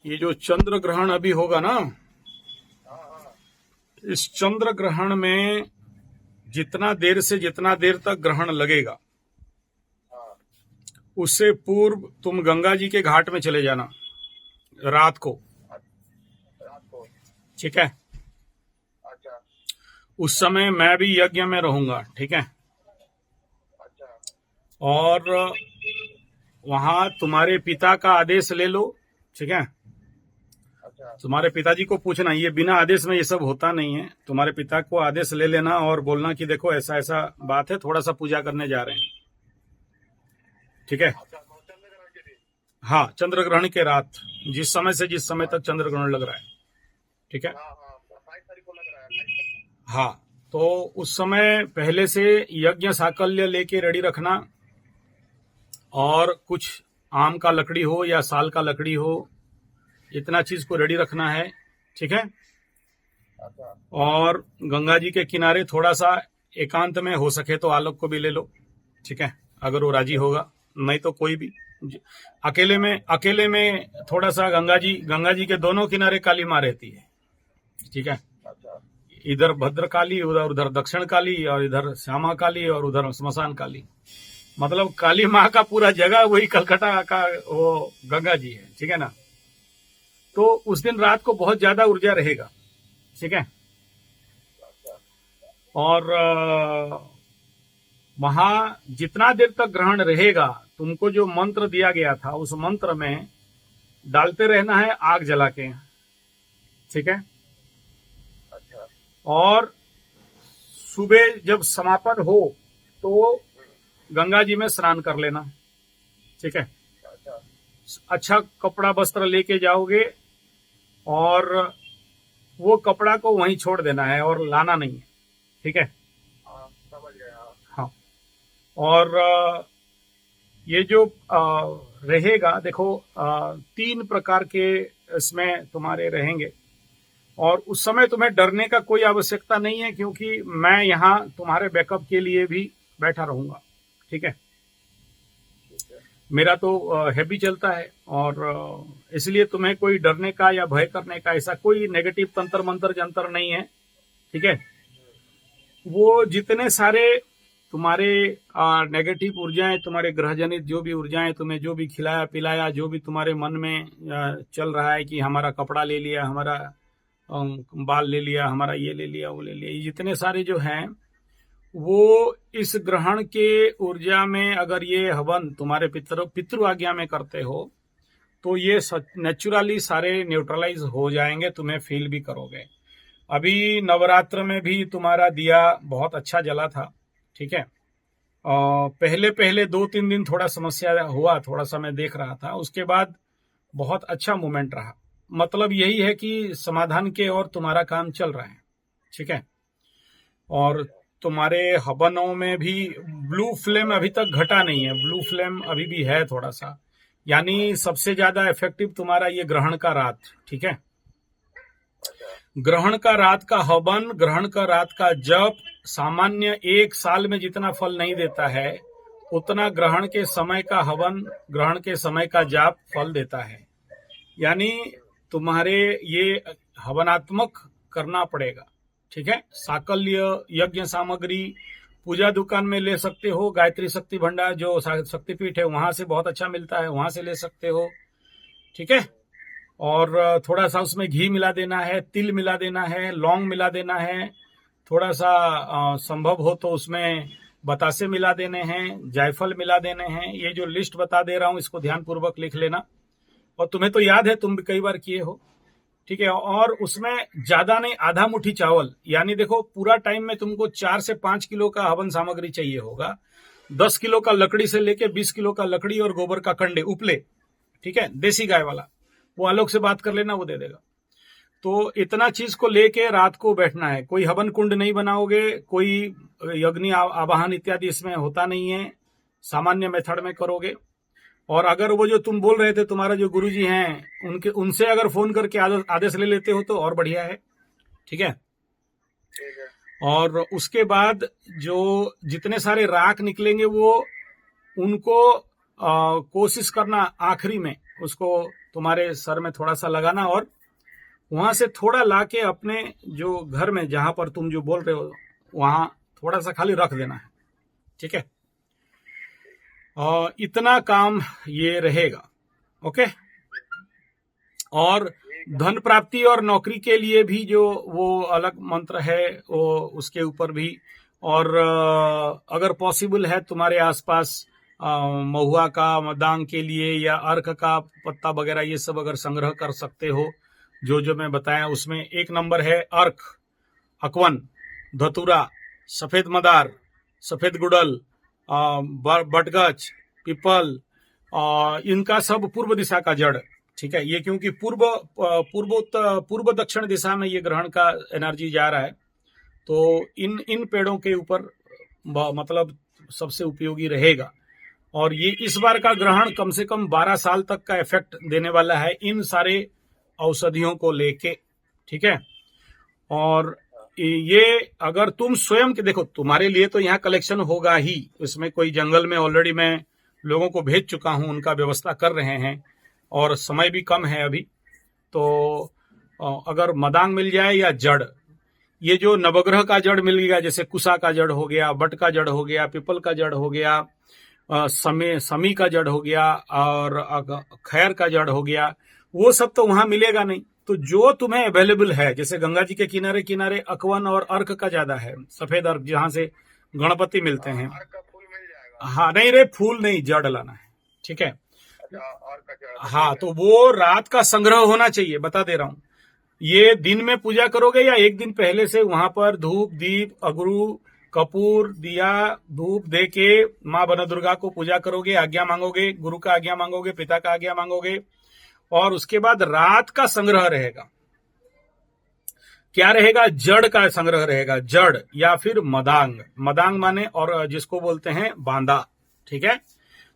ये जो चंद्र ग्रहण अभी होगा ना, इस चंद्र ग्रहण में जितना देर तक ग्रहण लगेगा, उससे पूर्व तुम गंगा जी के घाट में चले जाना रात को। ठीक है? अच्छा उस समय मैं भी यज्ञ में रहूंगा। ठीक है? अच्छा और वहां तुम्हारे पिता का आदेश ले लो। ठीक है? अच्छा तुम्हारे पिताजी को पूछना, ये बिना आदेश में ये सब होता नहीं है। तुम्हारे पिता को आदेश ले लेना और बोलना कि देखो ऐसा ऐसा बात है, थोड़ा सा पूजा करने जा रहे हैं। ठीक है? अच्छा तो चंद्र ग्रहण के दिन। हाँ, चंद्र ग्रहण के रात, जिस समय तक चंद्र ग्रहण लग रहा है। ठीक है? हाँ हाँ 22 तारीख को लग रहा है 22 तारीख। हाँ, तो उस समय पहले से यज्ञ साकल्य लेके रेडी रखना, और कुछ आम का लकड़ी हो या साल का लकड़ी हो, इतना चीज को रेडी रखना है। ठीक है? अच्छा और गंगा जी के किनारे थोड़ा सा एकांत में हो सके तो आलोक को भी ले लो। ठीक है? अगर वो राजी होगा, नहीं तो कोई भी अकेले में थोड़ा सा गंगा जी के दोनों किनारे काली माँ रहती है। ठीक है? अच्छा इधर भद्र काली, उधर दक्षिण काली, और इधर श्यामा काली, और उधर श्मशान काली। मतलब काली माँ का पूरा जगह वही कलकत्ता का वो गंगा जी है। ठीक है ना? तो उस दिन रात को बहुत ज्यादा ऊर्जा रहेगा। ठीक है? और वहां जितना देर तक ग्रहण रहेगा, तुमको जो मंत्र दिया गया था उस मंत्र में डालते रहना है आग जला के। ठीक है? अच्छा और सुबह जब समापन हो तो गंगा जी में स्नान कर लेना। ठीक है? अच्छा अच्छा कपड़ा वस्त्र लेके जाओगे, और वो कपड़ा को वहीं छोड़ देना है और लाना नहीं है। ठीक है? हाँ समझ गया। हाँ। और ये जो रहेगा, देखो 3 प्रकार के इसमें तुम्हारे रहेंगे, और उस समय तुम्हें डरने का कोई आवश्यकता नहीं है, क्योंकि मैं यहाँ तुम्हारे बैकअप के लिए भी बैठा रहूंगा। ठीक है? ठीक है मेरा तो हैवी चलता है, और इसलिए तुम्हें कोई डरने का या भय करने का ऐसा कोई नेगेटिव तंत्र मंत्र जंतर नहीं है। ठीक है? वो जितने सारे तुम्हारे नेगेटिव ऊर्जाएं, तुम्हारे ग्रह जनित जो भी ऊर्जाएं, तुम्हें जो भी खिलाया पिलाया, जो भी तुम्हारे मन में चल रहा है कि हमारा कपड़ा ले लिया, हमारा बाल ले लिया, हमारा ये ले लिया, वो ले लिया, ये जितने सारे जो हैं, वो इस ग्रहण के ऊर्जा में अगर ये हवन तुम्हारे पितृ आज्ञा में करते हो तो ये नेचुरली सारे न्यूट्रलाइज हो जाएंगे, तुम्हें फील भी करोगे। अभी नवरात्र में भी तुम्हारा दिया बहुत अच्छा जला था। ठीक है? पहले पहले 2-3 दिन थोड़ा समस्या हुआ, थोड़ा सा मैं देख रहा था, उसके बाद बहुत अच्छा मूवमेंट रहा। मतलब यही है कि समाधान के और तुम्हारा काम चल रहा है। ठीक है? और तुम्हारे हवनों में भी ब्लू फ्लेम अभी तक घटा नहीं है, ब्लू फ्लेम अभी भी है थोड़ा सा। यानी सबसे ज्यादा इफेक्टिव तुम्हारा ये ग्रहण का रात। ठीक है? ग्रहण का रात का हवन, ग्रहण का रात का जप सामान्य 1 साल में जितना फल नहीं देता है, उतना ग्रहण के समय का हवन, ग्रहण के समय का जाप फल देता है। यानी तुम्हारे ये हवनात्मक करना पड़ेगा। ठीक है? साकल्य यज्ञ सामग्री पूजा दुकान में ले सकते हो, गायत्री शक्ति भंडार जो शक्तिपीठ है वहां से बहुत अच्छा मिलता है, वहां से ले सकते हो। ठीक है? और थोड़ा सा उसमें घी मिला देना है, तिल मिला देना है, लौंग मिला देना है, थोड़ा सा संभव हो तो उसमें बतासे मिला देने हैं, जायफल मिला देने हैं। ये जो लिस्ट बता दे रहा हूं इसको ध्यानपूर्वक लिख लेना, और तुम्हें तो याद है, तुम भी कई बार किए हो। ठीक है? और उसमें ज्यादा नहीं, आधा मुट्ठी चावल, यानी देखो पूरा टाइम में तुमको 4 से 5 किलो का हवन सामग्री चाहिए होगा। 10 किलो का लकड़ी से लेके 20 किलो का लकड़ी और गोबर का कंडे उपले। ठीक है? देसी गाय वाला, वो आलोक से बात कर लेना, वो दे देगा। तो इतना चीज को लेके रात को बैठना है। कोई हवन कुंड नहीं बनाओगे, कोई यज्ञ आवाहन इत्यादि इसमें होता नहीं है, सामान्य मेथड में करोगे। और अगर वो जो तुम बोल रहे थे तुम्हारा जो गुरुजी हैं, उनसे अगर फोन करके आदेश ले लेते हो तो और बढ़िया है। ठीक है? ठीक है और उसके बाद जो जितने सारे राख निकलेंगे वो उनको कोशिश करना आखिरी में उसको तुम्हारे सर में थोड़ा सा लगाना और वहां से थोड़ा लाके अपने जो घर में जहां पर तुम जो बोल रहे हो वहां थोड़ा सा खाली रख देना है, ठीक है। और इतना काम ये रहेगा, ओके। और धन प्राप्ति और नौकरी के लिए भी जो वो अलग मंत्र है वो उसके ऊपर भी, और अगर पॉसिबल है तुम्हारे आसपास महुआ का मदांग के लिए या अर्क का पत्ता वगैरह ये सब अगर संग्रह कर सकते हो, जो मैं बताया उसमें एक नंबर है अर्क, अकवन, धतूरा, सफेद मदार, सफेद गुड़ल, बटगछ, पीपल, इनका सब पूर्व दिशा का जड़, ठीक है। ये क्योंकि पूर्व दक्षिण दिशा में ये ग्रहण का एनर्जी जा रहा है, तो इन पेड़ों के ऊपर मतलब सबसे उपयोगी रहेगा। और ये इस बार का ग्रहण कम से कम 12 साल तक का इफेक्ट देने वाला है इन सारे औषधियों को लेके, ठीक है। और ये अगर तुम स्वयं के देखो, तुम्हारे लिए तो यहाँ कलेक्शन होगा ही, इसमें कोई जंगल में ऑलरेडी मैं लोगों को भेज चुका हूं, उनका व्यवस्था कर रहे हैं और समय भी कम है अभी। तो अगर मदांग मिल जाए या जड़, ये जो नवग्रह का जड़ मिल गया, जैसे कुसा का जड़ हो गया, बट का जड़ हो गया, पीपल का जड़ हो गया, समी का जड़ हो गया और खैर का जड़ हो गया, वो सब तो वहां मिलेगा नहीं। तो जो तुम्हें अवेलेबल है, जैसे गंगा जी के किनारे किनारे अकवन और अर्क का ज्यादा है, सफेद अर्क जहां से गणपति मिलते हैं। अर्क का फूल मिल जाएगा? हाँ नहीं रे, फूल नहीं, जड़ लाना है, ठीक है। अच्छा, अर्क का जड़। हाँ, तो वो रात का संग्रह होना चाहिए, बता दे रहा हूं। ये दिन में पूजा करोगे या एक दिन पहले से वहां पर धूप दीप अगरू कपूर दिया धूप दे के माँ बन दुर्गा को पूजा करोगे, आज्ञा मांगोगे, गुरु का आज्ञा मांगोगे, पिता का आज्ञा मांगोगे, और उसके बाद रात का संग्रह रहेगा। क्या रहेगा? जड़ का संग्रह रहेगा, जड़ या फिर मदांग। मदांग माने और जिसको बोलते हैं बांदा, ठीक है।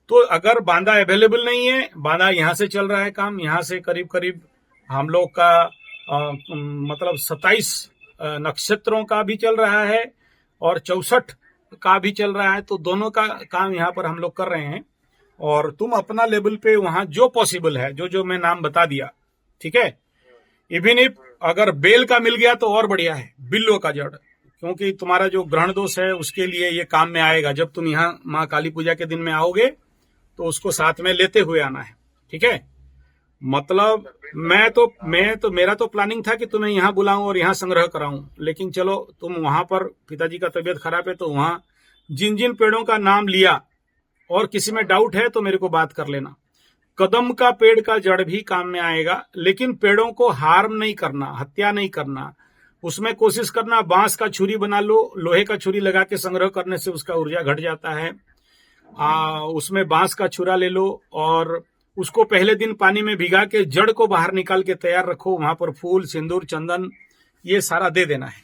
तो अगर बांदा अवेलेबल नहीं है, बांदा यहां से चल रहा है काम, यहां से करीब करीब हम लोग का मतलब 27 नक्षत्रों का भी चल रहा है और 64 का भी चल रहा है, तो दोनों का काम यहाँ पर हम लोग कर रहे हैं। और तुम अपना लेवल पे वहां जो पॉसिबल है, जो मैं नाम बता दिया, ठीक है। इवन इफ अगर बेल का मिल गया तो और बढ़िया है, बिल्लो का जड़, क्योंकि तुम्हारा जो ग्रहण दोष है उसके लिए ये काम में आएगा। जब तुम यहाँ माँ काली पूजा के दिन में आओगे तो उसको साथ में लेते हुए आना है, ठीक है। मतलब मेरा तो प्लानिंग था कि तुम्हें यहाँ बुलाऊं और यहाँ संग्रह कराऊं, लेकिन चलो तुम वहां पर, पिताजी का तबीयत खराब है, तो वहां जिन जिन पेड़ों का नाम लिया, और किसी में डाउट है तो मेरे को बात कर लेना। कदम का पेड़ का जड़ भी काम में आएगा, लेकिन पेड़ों को हार्म नहीं करना, हत्या नहीं करना, उसमें कोशिश करना बांस का छुरी बना लो, लोहे का छुरी लगा के संग्रह करने से उसका ऊर्जा घट जाता है। उसमें बांस का छुरा ले लो और उसको पहले दिन पानी में भिगा के जड़ को बाहर निकाल के तैयार रखो, वहां पर फूल सिंदूर चंदन ये सारा दे देना है,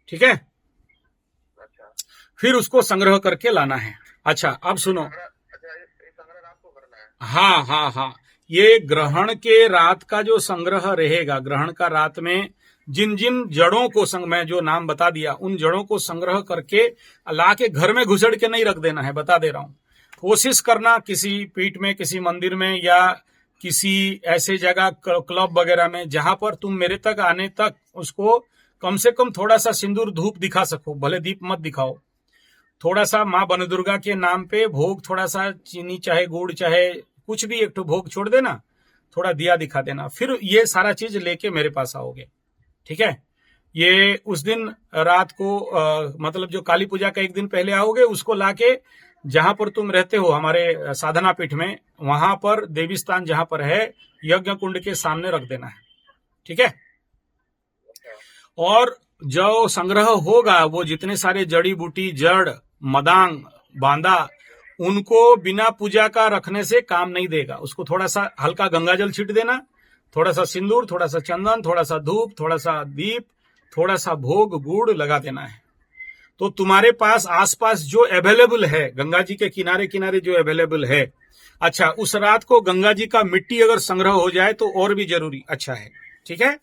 ठीक है। अच्छा, फिर उसको संग्रह करके लाना है। अच्छा अब सुनो, अच्छा ये संग्रह रात को करना है? हाँ हाँ हाँ, ये ग्रहण के रात का जो संग्रह रहेगा, ग्रहण का रात में जिन जिन जड़ों को मैं जो नाम बता दिया, उन जड़ों को संग्रह करके ला के घर में घुसड़ के नहीं रख देना है, बता दे रहा हूं। कोशिश करना किसी पीठ में, किसी मंदिर में, या किसी ऐसे जगह क्लब वगैरह में जहां पर तुम मेरे तक आने तक उसको कम से कम थोड़ा सा सिंदूर धूप दिखा सको, भले दीप मत दिखाओ। थोड़ा सा माँ बन दुर्गा के नाम पे भोग, थोड़ा सा चीनी चाहे गुड़ चाहे कुछ भी एक भोग छोड़ देना, थोड़ा दिया दिखा देना, फिर ये सारा चीज लेके मेरे पास आओगे, ठीक है। ये उस दिन रात को मतलब जो काली पूजा का एक दिन पहले आओगे, उसको लाके जहां पर तुम रहते हो हमारे साधना पीठ में, वहां पर देवी स्थान जहां पर है यज्ञ कुंड के सामने रख देना है, ठीक है। और जो संग्रह होगा वो जितने सारे जड़ी बूटी, जड़, मदांग, बांदा, उनको बिना पूजा का रखने से काम नहीं देगा। उसको थोड़ा सा हल्का गंगा जल छीट देना, थोड़ा सा सिंदूर, थोड़ा सा चंदन, थोड़ा सा धूप, थोड़ा सा दीप, थोड़ा सा भोग गुड़ लगा देना है। तो तुम्हारे पास आसपास जो अवेलेबल है, गंगा जी के किनारे किनारे जो अवेलेबल है, अच्छा उस रात को गंगा जी का मिट्टी अगर संग्रह हो जाए तो और भी जरूरी अच्छा है, ठीक है।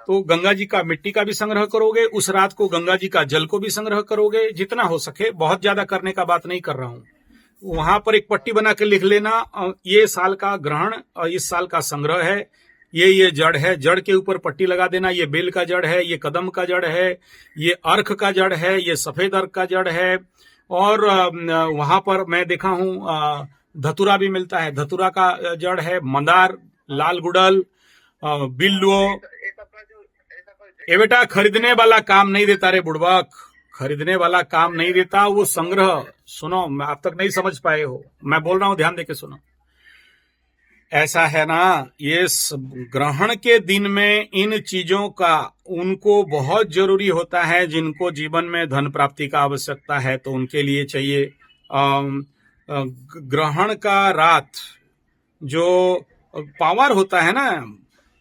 तो गंगा जी का मिट्टी का भी संग्रह करोगे, उस रात को गंगा जी का जल को भी संग्रह करोगे, जितना हो सके, बहुत ज्यादा करने का बात नहीं कर रहा हूं। वहां पर एक पट्टी बना के लिख लेना, ये साल का ग्रहण और इस साल का संग्रह है, ये जड़ है, जड़ के ऊपर पट्टी लगा देना, ये बेल का जड़ है, ये कदम का जड़ है, ये अर्क का जड़ है, ये सफेद अर्क का जड़ है। और वहां पर मैं देखा हूं धतूरा भी मिलता है, धतूरा का जड़ है, मंदार, लाल गुड़ल, बिल्लो। ये बेटा खरीदने वाला काम नहीं देता रे बुड़बक, खरीदने वाला काम नहीं देता, वो संग्रह। सुनो, मैं अब तक नहीं समझ पाए हो, मैं बोल रहा हूं, ध्यान देके सुनो। ऐसा है ना, ये ग्रहण के दिन में इन चीजों का उनको बहुत जरूरी होता है, जिनको जीवन में धन प्राप्ति का आवश्यकता है तो उनके लिए चाहिए। ग्रहण का रात जो पावर होता है ना,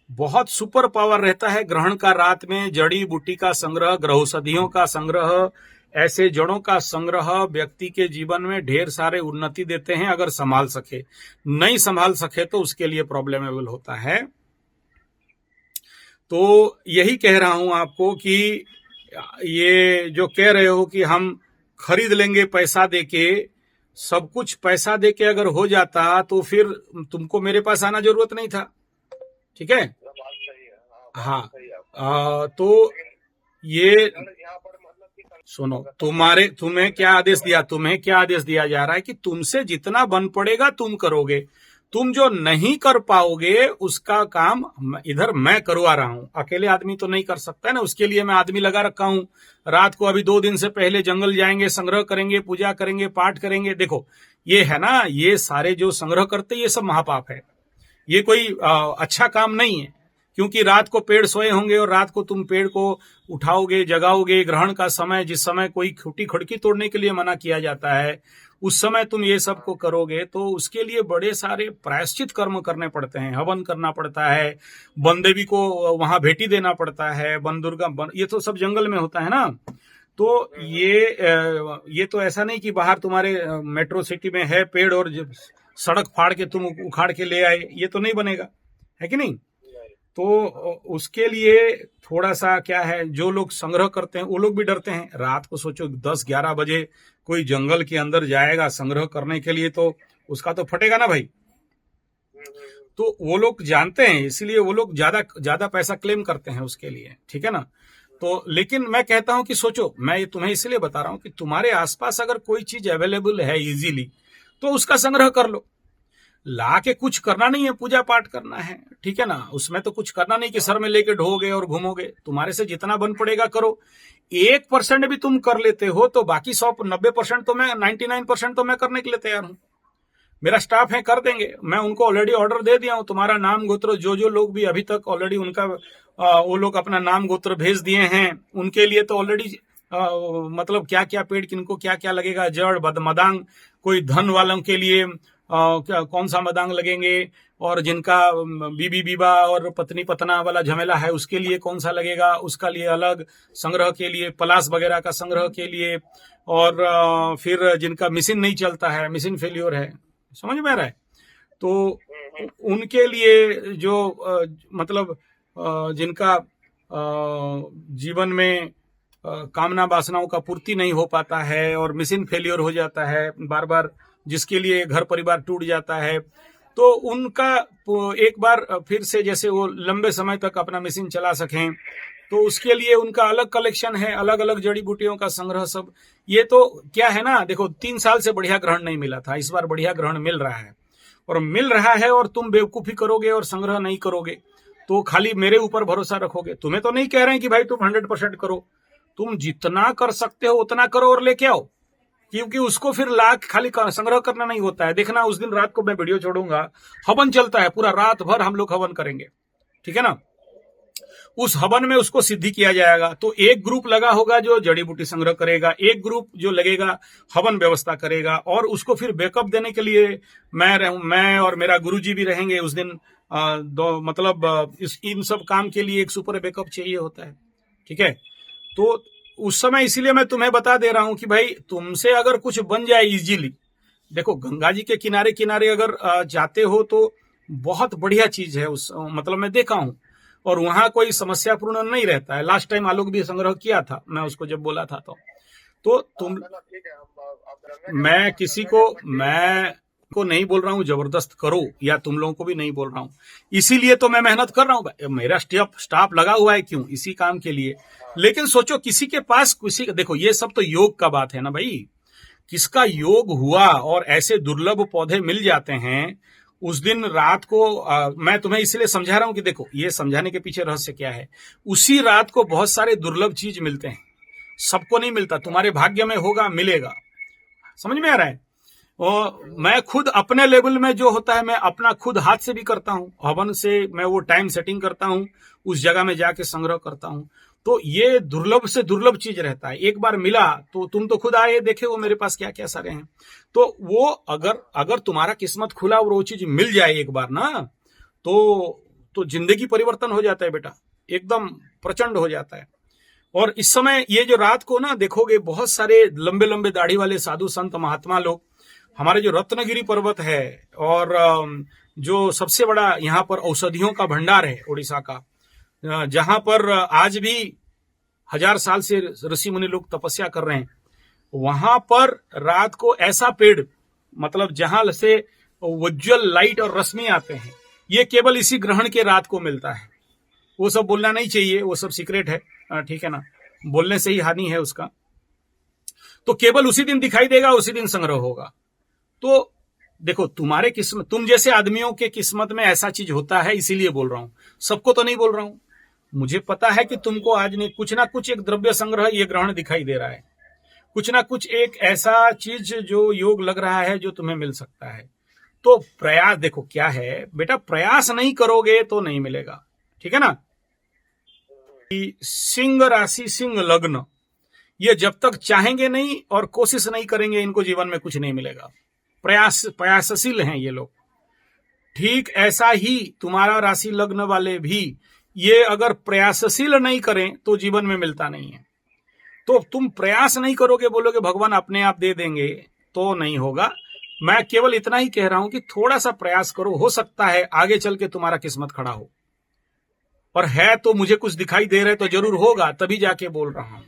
बहुत सुपर पावर रहता है ग्रहण का रात में। जड़ी बूटी का संग्रह, ग्रहोषधियों का संग्रह, ऐसे जड़ों का संग्रह व्यक्ति के जीवन में ढेर सारे उन्नति देते हैं, अगर संभाल सके। नहीं संभाल सके तो उसके लिए प्रॉब्लमेबल होता है। तो यही कह रहा हूं आपको कि ये जो कह रहे हो कि हम खरीद लेंगे पैसा देके, सब कुछ पैसा देके अगर हो जाता तो फिर तुमको मेरे पास आना जरूरत नहीं था, ठीक है? हाँ, तो ये सुनो, तुम्हें क्या आदेश दिया जा रहा है कि तुमसे जितना बन पड़ेगा तुम करोगे, तुम जो नहीं कर पाओगे उसका काम इधर मैं करवा रहा हूं। अकेले आदमी तो नहीं कर सकता है ना, उसके लिए मैं आदमी लगा रखा हूं। रात को अभी 2 दिन से पहले जंगल जाएंगे, संग्रह करेंगे, पूजा करेंगे, पाठ करेंगे। देखो ये है ना, ये सारे जो संग्रह करते ये सब महापाप है, ये कोई अच्छा काम नहीं है। क्योंकि रात को पेड़ सोए होंगे और रात को तुम पेड़ को उठाओगे, जगाओगे। ग्रहण का समय, जिस समय कोई खूटी खड़की तोड़ने के लिए मना किया जाता है, उस समय तुम ये सब को करोगे तो उसके लिए बड़े सारे प्रायश्चित कर्म करने पड़ते हैं, हवन करना पड़ता है, वन देवी को वहां भेटी देना पड़ता है, वन दुर्गा, ये तो सब जंगल में होता है ना। तो ये तो ऐसा नहीं कि बाहर तुम्हारे मेट्रो सिटी में है पेड़ और सड़क फाड़ के तुम उखाड़ के ले आए, ये तो नहीं बनेगा, है कि नहीं? तो उसके लिए थोड़ा सा क्या है, जो लोग संग्रह करते हैं वो लोग भी डरते हैं। रात को सोचो 10-11 बजे कोई जंगल के अंदर जाएगा संग्रह करने के लिए, तो उसका तो फटेगा ना भाई। तो वो लोग जानते हैं, इसलिए वो लोग ज्यादा पैसा क्लेम करते हैं उसके लिए, ठीक है ना? तो लेकिन मैं कहता हूं कि सोचो, मैं तुम्हें इसलिए बता रहा हूं कि तुम्हारे आसपास अगर कोई चीज अवेलेबल है इजीली तो उसका संग्रह कर लो। ला के कुछ करना नहीं है, पूजा पाठ करना है, ठीक है ना? उसमें तो कुछ करना नहीं कि सर में लेके ढोगे और घूमोगे। तुम्हारे से जितना बन पड़ेगा करो। 1% भी तुम कर लेते हो तो बाकी 90% तो मैं 99% तो मैं करने के लिए तैयार हूं। मेरा स्टाफ है, कर देंगे। मैं उनको ऑलरेडी ऑर्डर दे दिया हूं। तुम्हारा नाम गोत्र, जो लोग भी अभी तक ऑलरेडी उनका वो लोग अपना नाम गोत्र भेज दिए हैं, उनके लिए तो ऑलरेडी मतलब क्या क्या पेड़, किनको क्या क्या लगेगा, जड़, मदांग, कोई धन वालों के लिए कौन सा मदांग लगेंगे, और जिनका बीबी बीबा और पत्नी पतना वाला झमेला है उसके लिए कौन सा लगेगा, उसका लिए अलग संग्रह के लिए, पलास वगैरह का संग्रह के लिए, और फिर जिनका मशीन नहीं चलता है, मशीन फेल्योर है, समझ में आ रहा है? तो उनके लिए जो मतलब जिनका जीवन में कामना वासनाओं का पूर्ति नहीं हो पाता है और मशीन फेल्योर हो जाता है बार बार, जिसके लिए घर परिवार टूट जाता है, तो उनका एक बार फिर से जैसे वो लंबे समय तक अपना मशीन चला सकें, तो उसके लिए उनका अलग कलेक्शन है, अलग अलग जड़ी बूटियों का संग्रह सब। ये तो क्या है ना, देखो 3 साल से बढ़िया ग्रहण नहीं मिला था, इस बार बढ़िया ग्रहण मिल रहा है, और तुम बेवकूफी करोगे और संग्रह नहीं करोगे तो खाली मेरे ऊपर भरोसा रखोगे। तुम्हें तो नहीं कह रहे हैं कि भाई तुम 100% करो, तुम जितना कर सकते हो उतना करो और लेके आओ, क्योंकि उसको फिर लाख खाली संग्रह करना नहीं होता है। देखना उस दिन रात को मैं वीडियो छोड़ूंगा, हवन चलता है, पूरा रात भर हम लोग हवन करेंगे, ठीक है ना? उस हवन में उसको सिद्धि किया जाएगा। तो एक ग्रुप लगा होगा जो जड़ी बूटी संग्रह करेगा, एक ग्रुप जो लगेगा हवन व्यवस्था करेगा, और उसको फिर बैकअप देने के लिए मैं और मेरा गुरुजी भी रहेंगे उस दिन। मतलब इन सब काम के लिए एक सुपर बैकअप चाहिए होता है, ठीक है? तो उस समय इसीलिए मैं तुम्हें बता दे रहा हूं कि भाई तुमसे अगर कुछ बन जाए इजीली, देखो गंगा जी के किनारे किनारे अगर जाते हो तो बहुत बढ़िया चीज है, उस मतलब मैं देखा हूं, और वहां कोई समस्या पूर्ण नहीं रहता है। लास्ट टाइम आलोक भी संग्रह किया था, मैं उसको जब बोला था तो तुम, ना ना ठीक है, हम आप गंगा मैं किसी को, मैं को नहीं बोल रहा हूं जबरदस्त करो, या तुम लोगों को भी नहीं बोल रहा हूं, इसीलिए तो मैं मेहनत कर रहा हूं, मेरा स्टाफ लगा हुआ है, क्यों, इसी काम के लिए। लेकिन सोचो किसी के पास, किसी, देखो ये सब तो योग का बात है ना भाई, किसका योग हुआ और ऐसे दुर्लभ पौधे मिल जाते हैं, उस दिन रात को मैं तुम्हें इसलिए समझा रहा हूं कि देखो ये समझाने के पीछे रहस्य क्या है। उसी रात को बहुत सारे दुर्लभ चीज मिलते हैं, सबको नहीं मिलता, तुम्हारे भाग्य में होगा, मिलेगा। समझ में आ रहा है। और मैं खुद अपने लेवल में जो होता है, मैं अपना खुद हाथ से भी करता हूं, हवन से मैं वो टाइम सेटिंग करता हूं, उस जगह में जाके संग्रह करता हूं। तो ये दुर्लभ से दुर्लभ चीज रहता है, एक बार मिला तो तुम तो खुद आए देखे वो मेरे पास क्या क्या सारे हैं। तो वो अगर तुम्हारा किस्मत खुला और वो चीज मिल जाए एक बार ना, तो जिंदगी परिवर्तन हो जाता है बेटा, एकदम प्रचंड हो जाता है। और इस समय ये जो रात को ना देखोगे, बहुत सारे लंबे लंबे दाढ़ी वाले साधु संत महात्मा लोग, हमारे जो रत्नगिरी पर्वत है और जो सबसे बड़ा यहाँ पर औषधियों का भंडार है उड़ीसा का, जहां पर आज भी 1000 साल से ऋषि मुनि लोग तपस्या कर रहे हैं, वहां पर रात को ऐसा पेड़, मतलब जहां से उज्जवल लाइट और रश्मि आते हैं, ये केवल इसी ग्रहण के रात को मिलता है। वो सब बोलना नहीं चाहिए, वो सब सीक्रेट है, ठीक है ना, बोलने से ही हानि है उसका। तो केवल उसी दिन दिखाई देगा, उसी दिन संग्रह होगा। तो देखो तुम्हारे किस्मत, तुम जैसे आदमियों के किस्मत में ऐसा चीज होता है, इसीलिए बोल रहा हूं, सबको तो नहीं बोल रहा हूं। मुझे पता है कि तुमको आज नहीं, कुछ ना कुछ एक द्रव्य संग्रह, ये ग्रहण दिखाई दे रहा है, कुछ ना कुछ एक ऐसा चीज जो योग लग रहा है जो तुम्हें मिल सकता है। तो प्रयास, देखो क्या है बेटा, प्रयास नहीं करोगे तो नहीं मिलेगा, ठीक है ना। सिंह राशि, सिंह लग्न, ये जब तक चाहेंगे नहीं और कोशिश नहीं करेंगे, इनको जीवन में कुछ नहीं मिलेगा। प्रयासशील हैं ये लोग। ठीक ऐसा ही तुम्हारा राशि लग्न वाले भी, ये अगर प्रयासशील नहीं करें तो जीवन में मिलता नहीं है। तो तुम प्रयास नहीं करोगे, बोलोगे भगवान अपने आप दे देंगे, तो नहीं होगा। मैं केवल इतना ही कह रहा हूं कि थोड़ा सा प्रयास करो, हो सकता है आगे चल के तुम्हारा किस्मत खड़ा हो। और है तो मुझे कुछ दिखाई दे रहा है तो जरूर होगा, तभी जाके बोल रहा हूं।